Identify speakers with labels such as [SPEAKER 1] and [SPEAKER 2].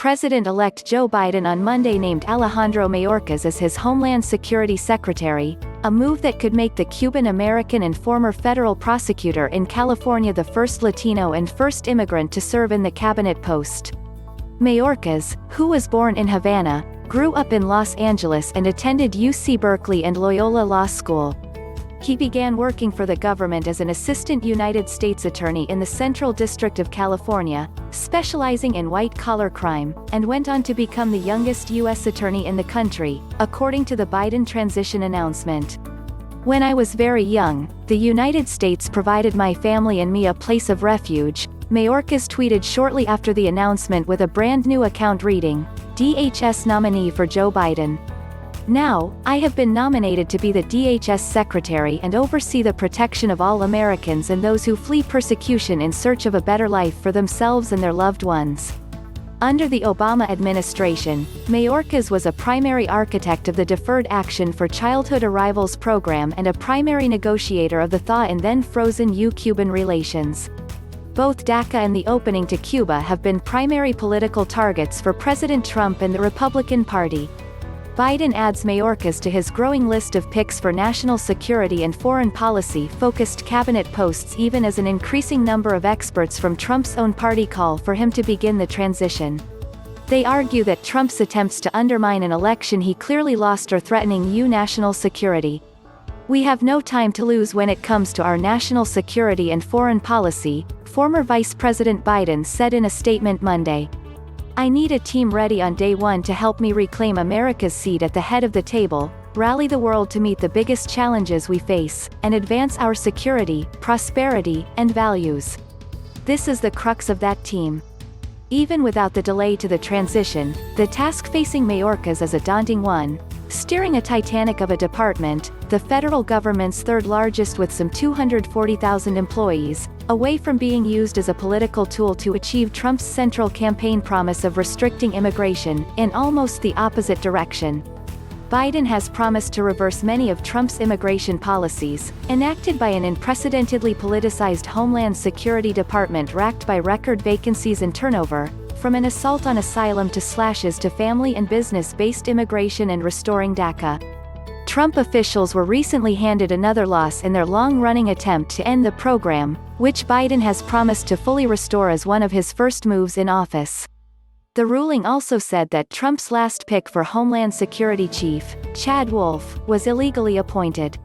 [SPEAKER 1] President-elect Joe Biden on Monday named Alejandro Mayorkas as his Homeland Security Secretary, a move that could make the Cuban American and former federal prosecutor in California the first Latino and first immigrant to serve in the cabinet post. Mayorkas, who was born in Havana, grew up in Los Angeles and attended UC Berkeley and Loyola Law School. He began working for the government as an assistant United States attorney in the Central District of California, specializing in white-collar crime, and went on to become the youngest U.S. attorney in the country, according to the Biden transition announcement. "When I was very young, the United States provided my family and me a place of refuge," Mayorkas tweeted shortly after the announcement with a brand new account reading, "DHS nominee for Joe Biden. Now, I have been nominated to be the DHS Secretary and oversee the protection of all Americans and those who flee persecution in search of a better life for themselves and their loved ones." Under the Obama administration, Mayorkas was a primary architect of the Deferred Action for Childhood Arrivals program and a primary negotiator of the thaw in then-frozen U-Cuban relations. Both DACA and the opening to Cuba have been primary political targets for President Trump and the Republican Party. Biden adds Mayorkas to his growing list of picks for national security and foreign policy-focused cabinet posts, even as an increasing number of experts from Trump's own party call for him to begin the transition. They argue that Trump's attempts to undermine an election he clearly lost are threatening U.S. national security. "We have no time to lose when it comes to our national security and foreign policy," former Vice President Biden said in a statement Monday. "I need a team ready on day one to help me reclaim America's seat at the head of the table, rally the world to meet the biggest challenges we face, and advance our security, prosperity, and values. This is the crux of that team." Even without the delay to the transition, the task facing Mayorkas is a daunting one. Steering a Titanic of a department, the federal government's third largest with some 240,000 employees, away from being used as a political tool to achieve Trump's central campaign promise of restricting immigration, in almost the opposite direction. Biden has promised to reverse many of Trump's immigration policies, enacted by an unprecedentedly politicized Homeland Security department racked by record vacancies and turnover, from an assault on asylum to slashes to family and business-based immigration and restoring DACA. Trump officials were recently handed another loss in their long-running attempt to end the program, which Biden has promised to fully restore as one of his first moves in office. The ruling also said that Trump's last pick for Homeland Security Chief, Chad Wolf, was illegally appointed.